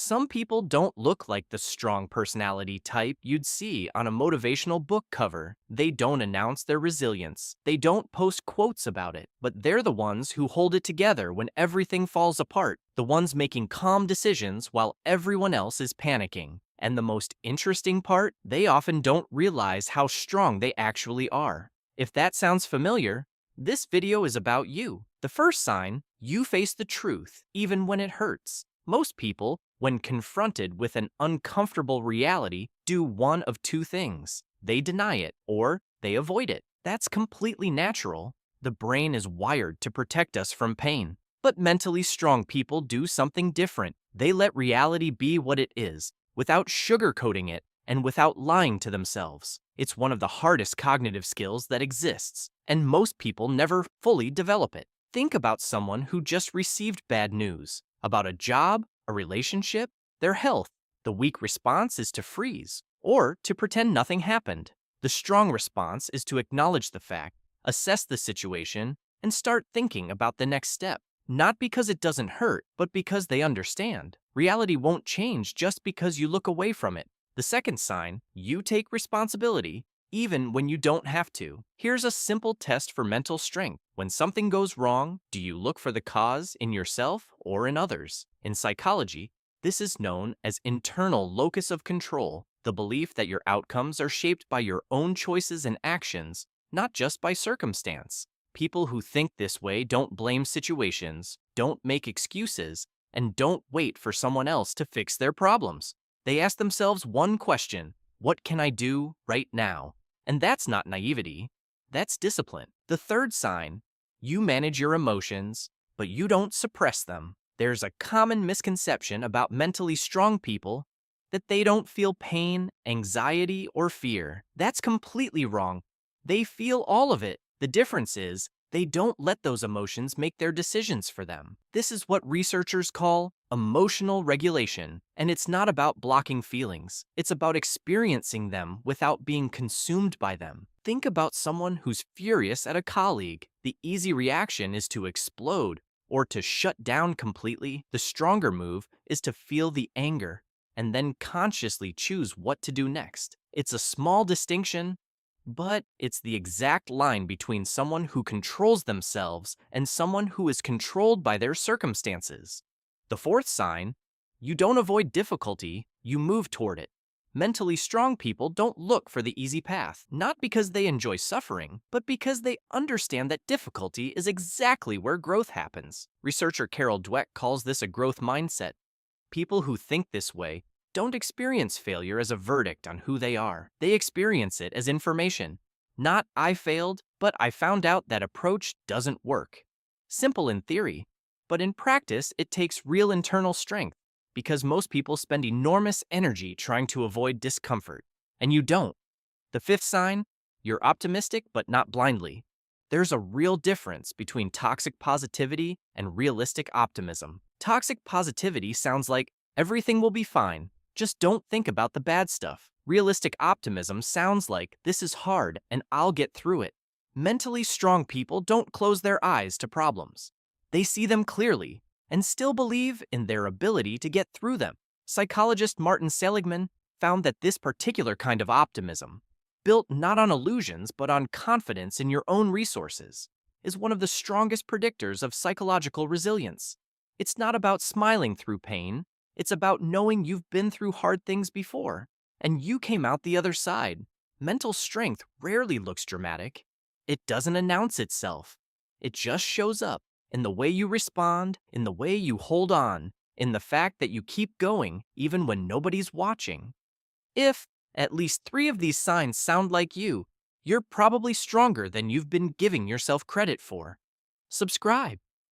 Some people don't look like the strong personality type you'd see on a motivational book cover. They don't announce their resilience. They don't post quotes about it, but they're the ones who hold it together when everything falls apart, the ones making calm decisions while everyone else is panicking. And the most interesting part, they often don't realize how strong they actually are. If that sounds familiar, this video is about you. The first sign, you face the truth, even when it hurts. Most people, when confronted with an uncomfortable reality, do one of two things. They deny it or they avoid it. That's completely natural. The brain is wired to protect us from pain. But mentally strong people do something different. They let reality be what it is, without sugarcoating it and without lying to themselves. It's one of the hardest cognitive skills that exists, and most people never fully develop it. Think about someone who just received bad news about a job, a relationship, their health. The weak response is to freeze or to pretend nothing happened. The strong response is to acknowledge the fact, assess the situation, and start thinking about the next step. Not because it doesn't hurt, but because they understand. Reality won't change just because you look away from it. The second sign, you take responsibility, even when you don't have to. Here's a simple test for mental strength. When something goes wrong, do you look for the cause in yourself or in others? In psychology, this is known as internal locus of control, the belief that your outcomes are shaped by your own choices and actions, not just by circumstance. People who think this way don't blame situations, don't make excuses, and don't wait for someone else to fix their problems. They ask themselves one question: what can I do right now? And that's not naivety, that's discipline. The third sign, you manage your emotions, but you don't suppress them. There's a common misconception about mentally strong people that they don't feel pain, anxiety, or fear. That's completely wrong. They feel all of it. The difference is, they don't let those emotions make their decisions for them. This is what researchers call emotional regulation, and it's not about blocking feelings. It's about experiencing them without being consumed by them. Think about someone who's furious at a colleague. The easy reaction is to explode or to shut down completely. The stronger move is to feel the anger and then consciously choose what to do next. It's a small distinction, but it's the exact line between someone who controls themselves and someone who is controlled by their circumstances. The fourth sign, you don't avoid difficulty, you move toward it. Mentally strong people don't look for the easy path, not because they enjoy suffering, but because they understand that difficulty is exactly where growth happens. Researcher Carol Dweck calls this a growth mindset. People who think this way don't experience failure as a verdict on who they are. They experience it as information. Not "I failed, but I found out that approach doesn't work." Simple in theory, but in practice it takes real internal strength, because most people spend enormous energy trying to avoid discomfort, and you don't. The fifth sign, you're optimistic but not blindly. There's a real difference between toxic positivity and realistic optimism. Toxic positivity sounds like everything will be fine, just don't think about the bad stuff. Realistic optimism sounds like this is hard and I'll get through it. Mentally strong people don't close their eyes to problems. They see them clearly and still believe in their ability to get through them. Psychologist Martin Seligman found that this particular kind of optimism, built not on illusions but on confidence in your own resources, is one of the strongest predictors of psychological resilience. It's not about smiling through pain. It's about knowing you've been through hard things before, and you came out the other side. Mental strength rarely looks dramatic. It doesn't announce itself. It just shows up in the way you respond, in the way you hold on, in the fact that you keep going even when nobody's watching. If at least 3 of these signs sound like you, you're probably stronger than you've been giving yourself credit for. Subscribe.